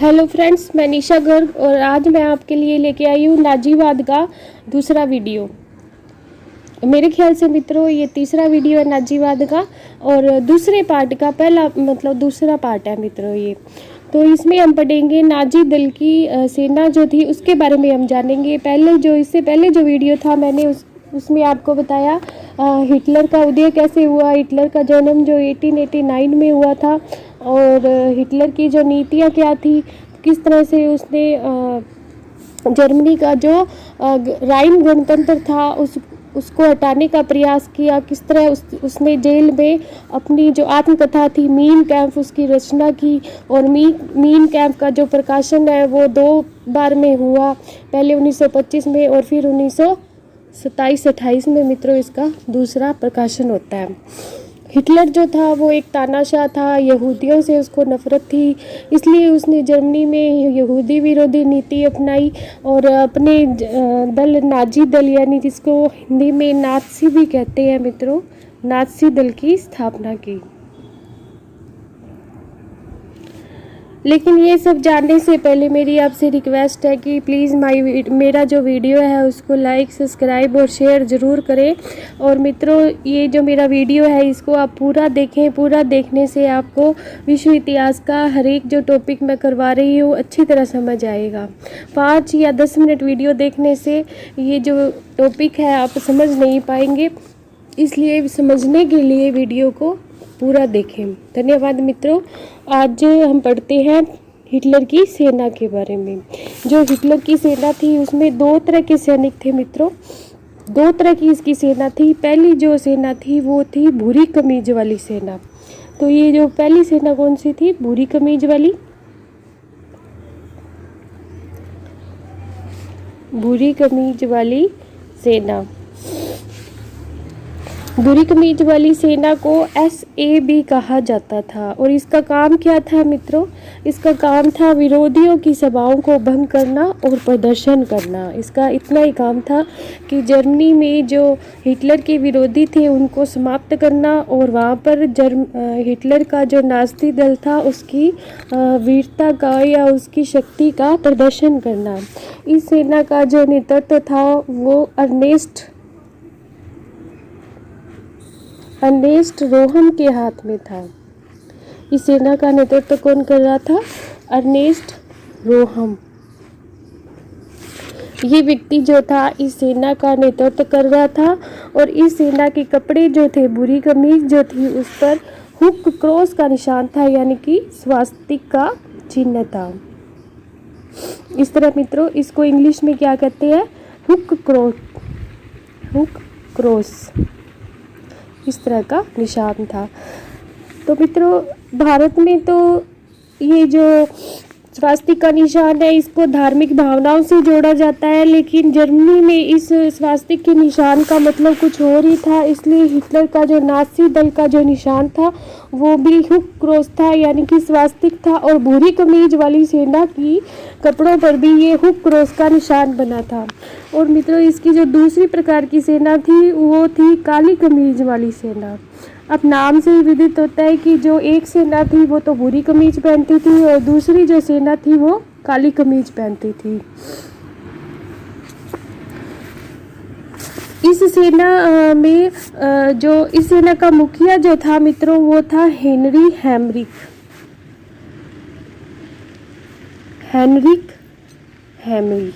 Hello friends, मैं निशा गर्ग और आज मैं आपके लिए लेके आई हूँ नाजीवाद का दूसरा वीडियो। मेरे ख्याल से मित्रों ये तीसरा वीडियो है नाजीवाद का और दूसरे पार्ट का पहला दूसरा पार्ट है मित्रों ये। तो इसमें हम पढ़ेंगे नाजी दल की सेना जो थी उसके बारे में हम जानेंगे। इससे पहले जो वीडियो था मैंने उसमें आपको बताया हिटलर का उदय कैसे हुआ, हिटलर का जन्म जो 1889 में हुआ था और हिटलर की जो नीतियाँ क्या थी, किस तरह से उसने जर्मनी का जो राइन गणतंत्र था उसको हटाने का प्रयास किया, किस तरह उसने जेल में अपनी जो आत्मकथा थी मीन कैंप उसकी रचना की। और मीन कैंप का जो प्रकाशन है वो 2 बार में हुआ, पहले 1925 में और फिर 1927-28 में मित्रों इसका दूसरा प्रकाशन होता है। हिटलर जो था वो एक तानाशाह था, यहूदियों से उसको नफ़रत थी, इसलिए उसने जर्मनी में यहूदी विरोधी नीति अपनाई और अपने दल नाजी दल यानी जिसको हिंदी में नात्सी भी कहते हैं मित्रों, नात्सी दल की स्थापना की। लेकिन ये सब जानने से पहले मेरी आपसे रिक्वेस्ट है कि प्लीज़ मेरा जो वीडियो है उसको लाइक, सब्सक्राइब और शेयर ज़रूर करें। और मित्रों ये जो मेरा वीडियो है इसको आप पूरा देखें, पूरा देखने से आपको विश्व इतिहास का हर एक जो टॉपिक मैं करवा रही हूँ अच्छी तरह समझ आएगा। 5 या 10 मिनट वीडियो देखने से ये जो टॉपिक है आप समझ नहीं पाएंगे, इसलिए समझने के लिए वीडियो को पूरा देखें। धन्यवाद मित्रों। आज हम पढ़ते हैं हिटलर की सेना के बारे में। जो हिटलर की सेना थी उसमें 2 तरह के सैनिक थे मित्रों, 2 तरह की इसकी सेना थी। पहली जो सेना थी वो थी भूरी कमीज वाली सेना। तो ये जो पहली सेना कौन सी थी? भूरी कमीज वाली। भूरी कमीज वाली सेना। भूरी कमीज वाली सेना को SA भी कहा जाता था और इसका काम क्या था मित्रों? इसका काम था विरोधियों की सभाओं को भंग करना और प्रदर्शन करना। इसका इतना ही काम था कि जर्मनी में जो हिटलर के विरोधी थे उनको समाप्त करना और वहाँ पर हिटलर का जो नाज़ी दल था उसकी वीरता का या उसकी शक्ति का प्रदर्शन करना। इस सेना का जो नेतृत्व था वो अर्नेस्ट रोहम के हाथ में था। इस सेना का नेतृत्व कौन कर रहा था? अर्नेस्ट रोहम। ये व्यक्ति जो था इस सेना का नेतृत्व कर रहा था और इस सेना के कपड़े जो थे, बुरी कमीज जो थी उस पर हुक क्रॉस का निशान था यानी कि स्वास्तिक का चिन्ह था। इस तरह मित्रों इसको इंग्लिश में क्या कहते हैं? Hook cross. इस तरह का निशान था। तो मित्रों भारत में तो ये जो स्वास्तिक का निशान है इसको धार्मिक भावनाओं से जोड़ा जाता है, लेकिन जर्मनी में इस स्वास्तिक के निशान का मतलब कुछ और ही था। इसलिए हिटलर का जो नाज़ी दल का जो निशान था वो भी हुक क्रॉस था यानी कि स्वास्तिक था और भूरी कमीज वाली सेना की कपड़ों पर भी ये हुक क्रॉस का निशान बना था। और मित्रों इसकी जो दूसरी प्रकार की सेना थी वो थी काली कमीज वाली सेना। अब नाम से ही विदित होता है कि जो एक सेना थी वो तो भूरी कमीज पहनती थी और दूसरी जो सेना थी वो काली कमीज पहनती थी। इस सेना का मुखिया जो था मित्रों वो था हेनरिक हेमरी।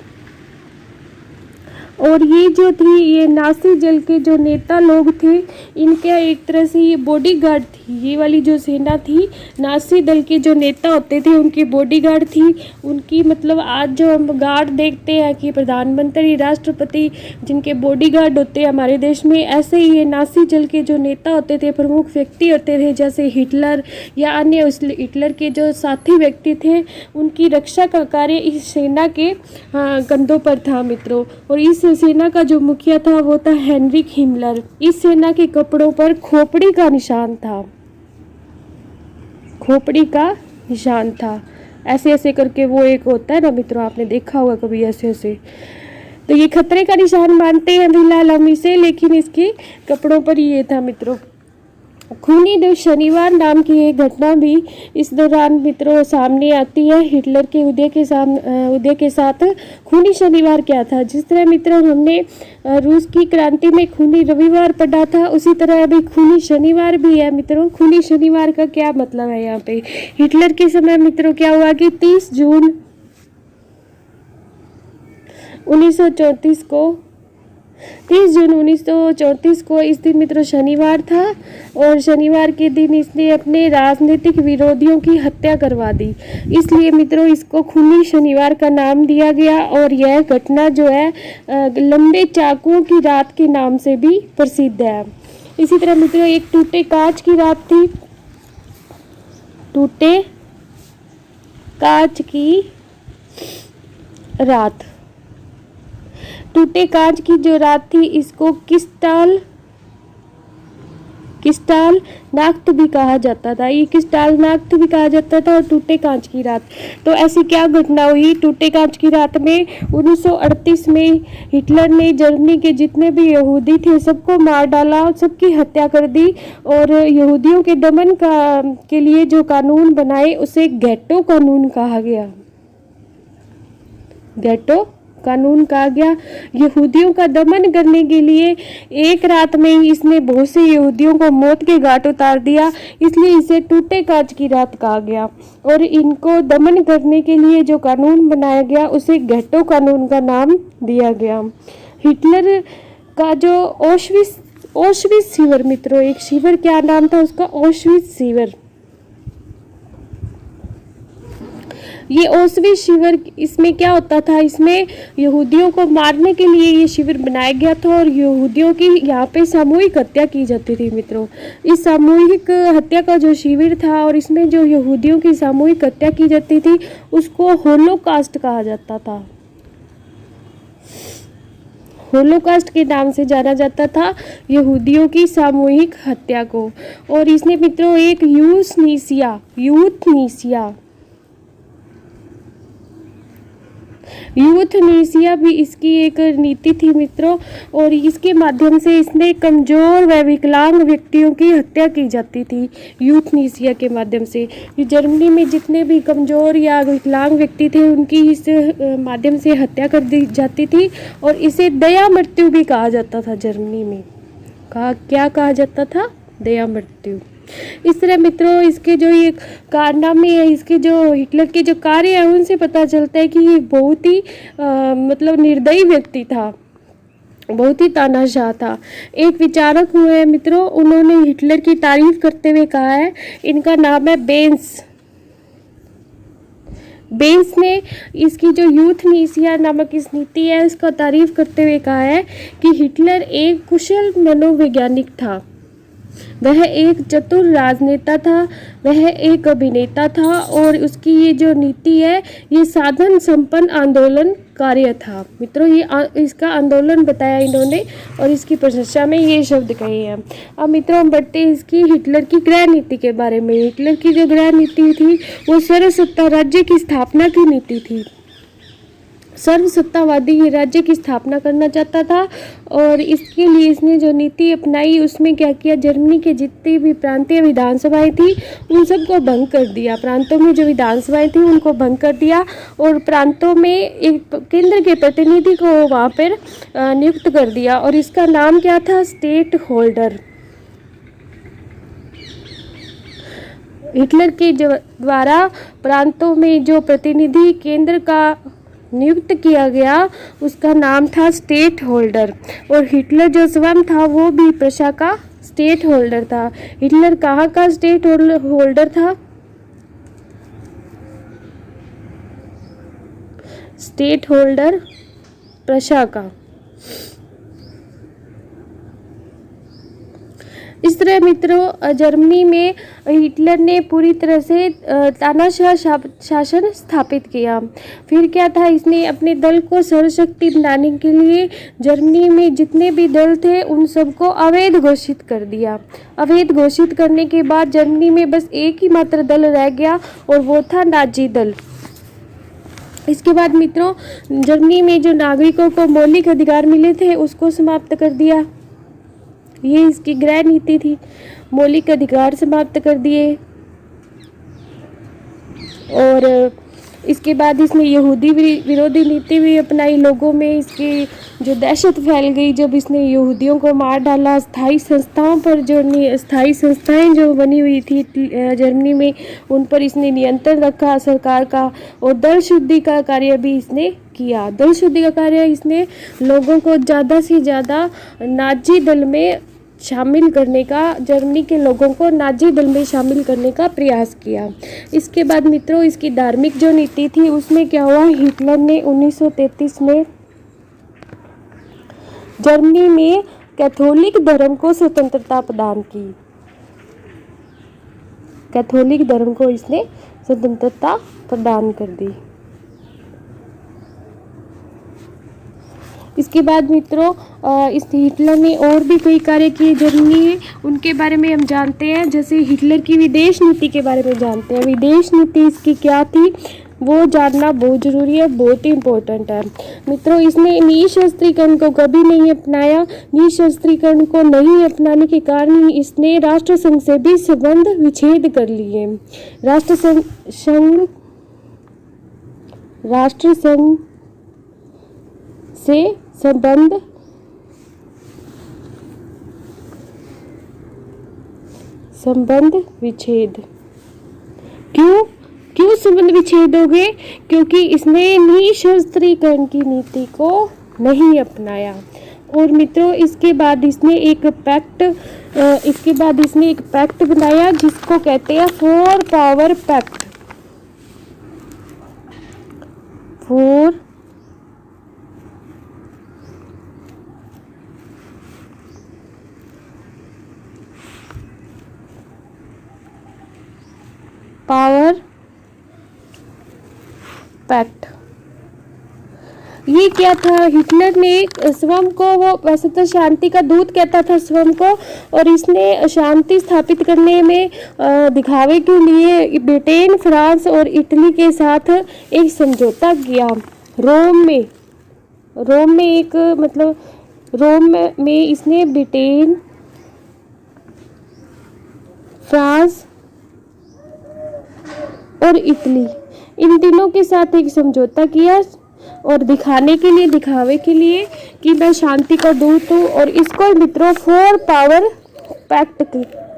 और ये जो थी ये नाज़ी दल के जो नेता लोग थे इनके एक तरह से ये बॉडीगार्ड थी। ये वाली जो सेना थी नाज़ी दल के जो नेता होते थे उनकी बॉडीगार्ड थी। उनकी आज जो हम गार्ड देखते हैं कि प्रधानमंत्री, राष्ट्रपति जिनके बॉडीगार्ड होते हैं हमारे देश में, ऐसे ही ये नाज़ी दल के जो नेता होते थे, प्रमुख व्यक्ति होते थे जैसे हिटलर या अन्य हिटलर के जो साथी व्यक्ति थे, उनकी रक्षा का कार्य इस सेना के कंधों पर था मित्रों। और इस सेना का जो मुखिया था वो था हेनरिक हिमलर। इस सेना के कपड़ों पर खोपड़ी का निशान था, ऐसे ऐसे करके वो एक होता है ना मित्रों, आपने देखा होगा कभी ऐसे ऐसे। तो ये खतरे का निशान मानते हैं फिलहाल हम इसे, लेकिन इसके कपड़ों पर ये था मित्रों। खूनी शनिवार नाम की एक घटना भी इस दौरान मित्रों सामने आती है। हिटलर के उदय के साथ खूनी शनिवार क्या था। जिस तरह मित्रों हमने रूस की क्रांति में खूनी रविवार पढ़ा था, उसी तरह अभी खूनी शनिवार भी है मित्रों। खूनी शनिवार का क्या मतलब है यहाँ पे। हिटलर के समय मित्रों क्या हुआ कि 30 जून 1934 को इस दिन मित्रों शनिवार था, और शनिवार के दिन इसने अपने राजनीतिक विरोधियों की हत्या करवा दी। इसलिए मित्रों इसको खूनी शनिवार का नाम दिया गया। और यह घटना जो है लंबे चाकुओं की रात के नाम से भी प्रसिद्ध है। इसी तरह मित्रों एक टूटे कांच की रात थी। टूटे कांच की रात, टूटे कांच की जो रात थी इसको क्रिस्टाल नाक्त भी कहा जाता था। ये क्रिस्टाल नाक्त भी कहा जाता था और टूटे कांच की रात। तो ऐसी क्या घटना हुई टूटे कांच की रात में। 1938 में हिटलर ने जर्मनी के जितने भी यहूदी थे सबको मार डाला, सबकी हत्या कर दी। और यहूदियों के दमन के लिए जो कानून बनाए उसे गेटो कानून कहा गया। गेटो कानून कहा गया। यहूदियों का दमन करने के लिए एक रात में ही इसने बहुत से यहूदियों को मौत के घाट उतार दिया, इसलिए इसे टूटे कांच की रात कहा गया। और इनको दमन करने के लिए जो कानून बनाया गया उसे गेटो कानून का नाम दिया गया। हिटलर का जो ऑश्विट्ज़ शिविर मित्रों, एक शिविर क्या नाम था उसका, ऑश्विट्ज़ शिविर। ये ऑश्विट्ज़ शिविर, इसमें क्या होता था, इसमें यहूदियों को मारने के लिए ये शिविर बनाया गया था और यहूदियों की यहाँ पे सामूहिक हत्या की जाती थी मित्रों। इस सामूहिक हत्या का जो शिविर था और इसमें जो यहूदियों की सामूहिक हत्या की जाती थी उसको होलोकास्ट कहा जाता था। होलोकास्ट के नाम से जाना जाता था यहूदियों की सामूहिक हत्या को। और इसने मित्रों एक यूथनीसिया भी इसकी एक नीति थी मित्रों। और इसके माध्यम से इसने कमज़ोर व विकलांग व्यक्तियों की हत्या की जाती थी। यूथनीसिया के माध्यम से जर्मनी में जितने भी कमज़ोर या विकलांग व्यक्ति थे उनकी इस माध्यम से हत्या कर दी जाती थी। और इसे दया मृत्यु भी कहा जाता था। जर्मनी में क्या कहा जाता था, दया मृत्यु। इस तरह मित्रों इसके जो ये कारनामे है, इसके जो हिटलर के जो कार्य है उनसे पता चलता है कि ये बहुत ही मतलब निर्दयी व्यक्ति था, बहुत ही तानाशाह था। एक विचारक हुए हैं मित्रों, उन्होंने हिटलर की तारीफ करते हुए कहा है, इनका नाम है बेंस ने इसकी जो यूथनीसिया नामक इस नीति है इसका तारीफ करते हुए कहा है कि हिटलर एक कुशल मनोवैज्ञानिक था, वह एक चतुर राजनेता था, वह एक अभिनेता था और उसकी ये जो नीति है ये साधन संपन्न आंदोलन कार्य था। मित्रों ये इसका आंदोलन बताया इन्होंने और इसकी प्रशंसा में ये शब्द कहे हैं। अब मित्रों हम बढ़ते हैं इसकी हिटलर की गृह नीति के बारे में। हिटलर की जो गृह नीति थी वो सर्वसत्ता राज्य की स्थापना की नीति थी। सर्वसत्तावादी राज्य की स्थापना करना चाहता था और इसके लिए इसने जो नीति अपनाई उसमें क्या किया, जर्मनी के जितनी भी प्रांतीय विधानसभाएं थी उन सबको भंग कर दिया। प्रांतों में जो विधानसभाएं थी उनको भंग कर दिया और प्रांतों में एक केंद्र के प्रतिनिधि को वहाँ पर नियुक्त कर दिया और इसका नाम क्या था, स्टेट होल्डर। हिटलर के द्वारा प्रांतों में जो प्रतिनिधि केंद्र का नियुक्त किया गया उसका नाम था स्टेट होल्डर। और हिटलर जो स्वयं था वो भी प्रशा का स्टेट होल्डर था। हिटलर कहाँ का स्टेट होल्डर था, स्टेट होल्डर प्रशा का। इस तरह मित्रों जर्मनी में हिटलर ने पूरी तरह से तानाशाह शासन स्थापित किया। फिर क्या था, इसने अपने दल को सर्वशक्ति बनाने के लिए जर्मनी में जितने भी दल थे उन सबको अवैध घोषित कर दिया। अवैध घोषित करने के बाद जर्मनी में बस एक ही मात्र दल रह गया और वो था नाजी दल। इसके बाद मित्रों जर्मनी में जो नागरिकों को मौलिक अधिकार मिले थे उसको समाप्त कर दिया। ये इसकी गृह नीति थी। मौलिक अधिकार समाप्त कर दिए। और इसके बाद इसने यहूदी विरोधी नीति भी अपनाई। लोगों में इसकी जो दहशत फैल गई जब इसने यहूदियों को मार डाला। स्थायी संस्थाओं पर जो स्थायी संस्थाएं जो बनी हुई थी जर्मनी में, उन पर इसने नियंत्रण रखा सरकार का। और दल शुद्धि का कार्य भी इसने किया। दल शुद्धि का कार्य इसने लोगों को ज़्यादा से ज़्यादा नाजी दल में शामिल करने का, जर्मनी के लोगों को नाजी दल में शामिल करने का प्रयास किया। इसके बाद मित्रों इसकी धार्मिक जो नीति थी उसमें क्या हुआ, हिटलर ने 1933 में जर्मनी में कैथोलिक धर्म को स्वतंत्रता प्रदान की। कैथोलिक धर्म को इसने स्वतंत्रता प्रदान कर दी। इसके बाद मित्रों इस हिटलर ने और भी कई कार्य किए जर्मनी में, उनके बारे में हम जानते हैं। जैसे हिटलर की विदेश नीति के बारे में जानते हैं। विदेश नीति इसकी क्या थी वो जानना बहुत ज़रूरी है, बहुत ही इम्पोर्टेंट है मित्रों। इसने निःशस्त्रीकरण को कभी नहीं अपनाया। निःशस्त्रीकरण को नहीं अपनाने के कारण इसने राष्ट्रसंघ से भी संबंध विच्छेद कर लिए। राष्ट्रसंघ से संबंध विच्छेद। क्यों संबंध विच्छेद हो गए? क्योंकि इसने निःशस्त्रीकरण की नीति को नहीं अपनाया। और मित्रों इसके बाद इसने एक पैक्ट बनाया जिसको कहते हैं four power pact. Four power pact. ये क्या था? हिटलर ने स्वयं को, वो वैसे तो शांति का दूत कहता था स्वयं को, और इसने शांति स्थापित करने में दिखावे के लिए ब्रिटेन, फ्रांस और इटली के साथ एक समझौता किया। रोम में इसने ब्रिटेन, फ्रांस और इटली, इन तीनों के साथ एक समझौता किया और दिखावे के लिए कि मैं शांति का दूत हूँ। और इसको मित्रों फोर पावर पैक्ट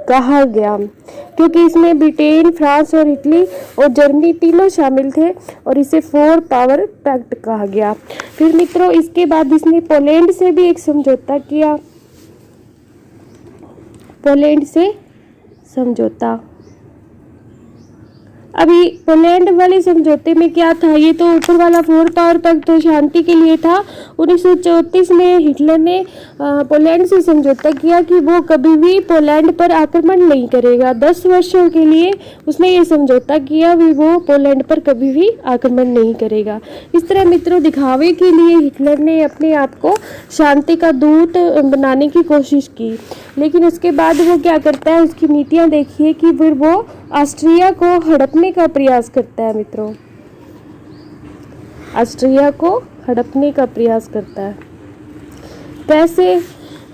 कहा गया क्योंकि इसमें ब्रिटेन, फ्रांस और इटली और जर्मनी तीनों शामिल थे और इसे फोर पावर पैक्ट कहा गया। फिर मित्रों इसके बाद इसने पोलैंड से भी एक समझौता किया। पोलैंड से समझौता। अभी पोलैंड वाले समझौते में क्या था? ये तो ऊपर वाला फोर पावर पैक्ट तो शांति के लिए था। 1934 में हिटलर ने पोलैंड से समझौता किया कि वो कभी भी पोलैंड पर आक्रमण नहीं करेगा। 10 वर्षों के लिए उसने ये समझौता किया भी वो पोलैंड पर कभी भी आक्रमण नहीं करेगा। इस तरह मित्रों दिखावे के लिए हिटलर ने अपने आप को शांति का दूत बनाने की कोशिश की। लेकिन उसके बाद वो क्या करता है, उसकी नीतियाँ देखिए कि फिर वो ऑस्ट्रिया को हड़पने का प्रयास करता है मित्रों। ऑस्ट्रिया को हड़पने का प्रयास करता है। कैसे?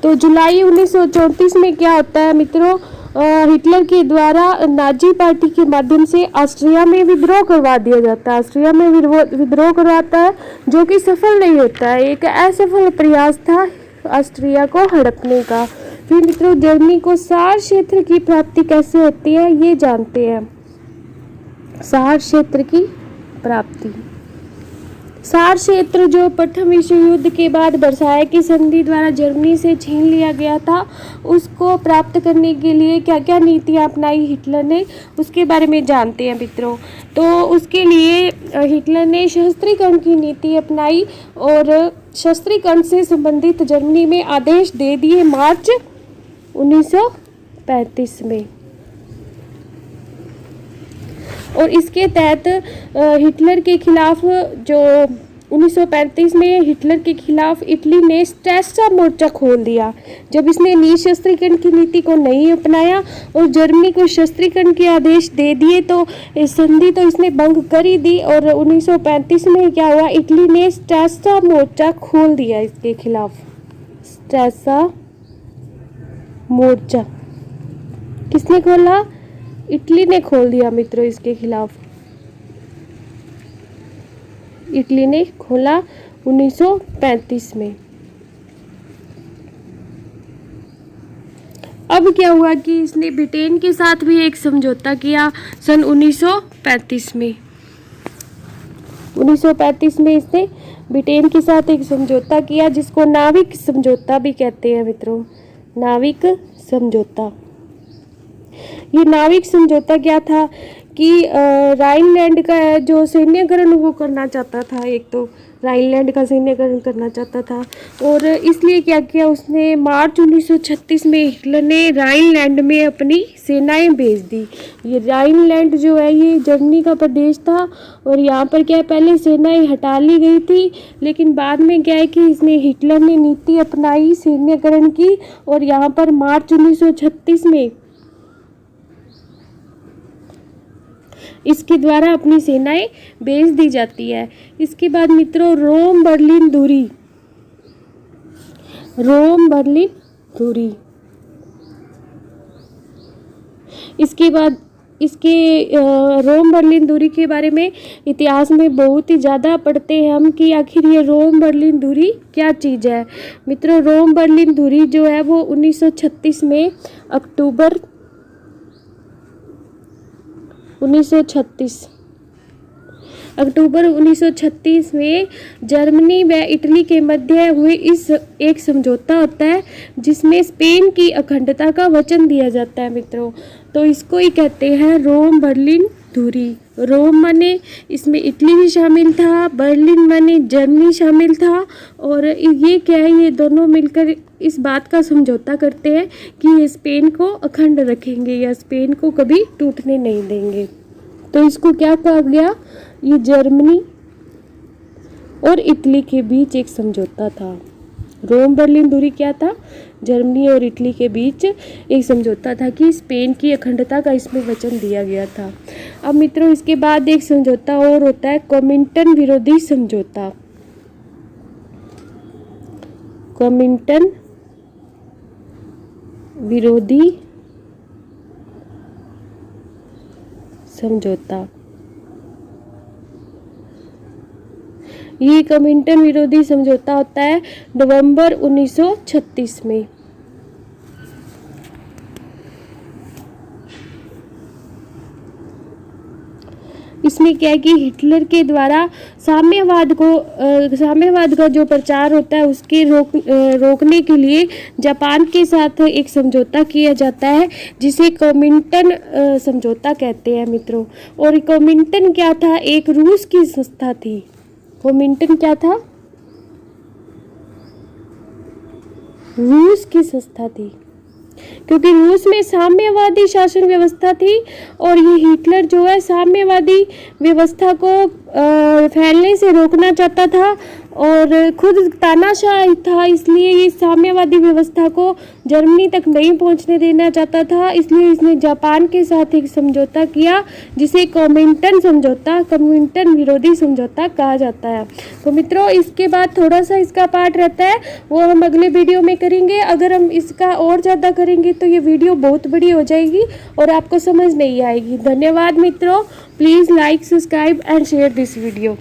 तो जुलाई 1934 में क्या होता है मित्रों, हिटलर के द्वारा नाजी पार्टी के माध्यम से ऑस्ट्रिया में विद्रोह करवा दिया जाता है। ऑस्ट्रिया में विद्रोह करवाता है जो कि सफल नहीं होता है। एक असफल प्रयास था ऑस्ट्रिया को हड़पने का। फिर मित्रों जर्मनी को सार क्षेत्र की प्राप्ति कैसे होती है ये जानते हैं। सार क्षेत्र की प्राप्ति। सार क्षेत्र जो प्रथम विश्व युद्ध के बाद वर्साय की संधि द्वारा जर्मनी से छीन लिया गया था, उसको प्राप्त करने के लिए क्या क्या नीतियाँ अपनाई हिटलर ने, उसके बारे में जानते हैं मित्रों। तो उसके लिए हिटलर ने शस्त्रीकरण की नीति अपनाई और शस्त्रीकरण से संबंधित जर्मनी में आदेश दे दिए मार्च 1935 में। और इसके तहत हिटलर के खिलाफ जो 1935 में हिटलर के खिलाफ इटली ने स्ट्रेसा मोर्चा खोल दिया। जब इसने निःशस्त्रीकरण की नीति को नहीं अपनाया और जर्मनी को शस्त्रीकरण के आदेश दे दिए तो संधि तो इसने भंग कर ही दी। और 1935 में क्या हुआ, इटली ने स्ट्रेसा मोर्चा खोल दिया इसके खिलाफ। स्ट्रेसा मोर्चा किसने खोला? इटली ने खोल दिया मित्रों इसके खिलाफ। इटली ने खोला 1935 में। अब क्या हुआ कि इसने ब्रिटेन के साथ भी एक समझौता किया सन 1935 में। 1935 में इसने ब्रिटेन के साथ एक समझौता किया जिसको नाविक समझौता भी कहते हैं मित्रों, नाविक समझौता। ये नाविक समझौता क्या था कि राइनलैंड का जो सैन्यकरण वो करना चाहता था, एक तो राइनलैंड का सैन्यकरण करना चाहता था, और इसलिए क्या किया उसने, मार्च 1936 में हिटलर ने राइनलैंड में अपनी सेनाएं भेज दी। ये राइनलैंड जो है ये जर्मनी का प्रदेश था, और यहाँ पर क्या है पहले सेनाएं हटा ली गई थी, लेकिन बाद में क्या है कि इसने हिटलर ने नीति अपनाई सैन्यकरण की, और यहाँ पर मार्च 1936 में इसके द्वारा अपनी सेनाएं भेज दी जाती है। इसके बाद मित्रों रोम बर्लिन दूरी, रोम बर्लिन दूरी। इसके बाद इसके रोम बर्लिन दूरी के बारे में इतिहास में बहुत ही ज़्यादा पढ़ते हैं हम कि आखिर ये रोम बर्लिन दूरी क्या चीज़ है। मित्रों रोम बर्लिन दूरी जो है वो 1936 में अक्टूबर 1936 में जर्मनी व इटली के मध्य हुए इस एक समझौता होता है जिसमें स्पेन की अखंडता का वचन दिया जाता है मित्रों। तो इसको ही कहते हैं रोम बर्लिन दूरी। रोम माने इसमें इटली भी शामिल था, बर्लिन माने जर्मनी शामिल था, और ये क्या है ये दोनों मिलकर इस बात का समझौता करते हैं कि ये स्पेन को अखंड रखेंगे या स्पेन को कभी टूटने नहीं देंगे। तो इसको क्या कहा गया, ये जर्मनी और इटली के बीच एक समझौता था। रोम बर्लिन दूरी क्या था, जर्मनी और इटली के बीच एक समझौता था कि स्पेन की अखंडता का इसमें वचन दिया गया था। अब मित्रों इसके बाद एक समझौता और होता है कॉमिंटन विरोधी समझौता। कॉमिंटन विरोधी समझौता। ये कॉमिंटन विरोधी समझौता होता है नवंबर 1936 में। इसमें क्या है कि हिटलर के द्वारा साम्यवाद का जो प्रचार होता है उसके रोकने के लिए जापान के साथ एक समझौता किया जाता है जिसे कॉमिंटन समझौता कहते हैं मित्रों। और कॉमिंटन क्या था, एक रूस की संस्था थी। कॉमिंटन क्या था, रूस की संस्था थी, क्योंकि रूस में साम्यवादी शासन व्यवस्था थी और ये हिटलर जो है साम्यवादी व्यवस्था को फैलने से रोकना चाहता था और खुद तानाशाह था, इसलिए ये साम्यवादी व्यवस्था को जर्मनी तक नहीं पहुंचने देना चाहता था। इसलिए इसने जापान के साथ एक समझौता किया जिसे कॉमिंटन समझौता, कॉमिंटन विरोधी समझौता कहा जाता है। तो मित्रों इसके बाद थोड़ा सा इसका पार्ट रहता है वो हम अगले वीडियो में करेंगे। अगर हम इसका और ज़्यादा करेंगे तो ये वीडियो बहुत बड़ी हो जाएगी और आपको समझ नहीं आएगी। धन्यवाद मित्रों, please like, subscribe and share this video.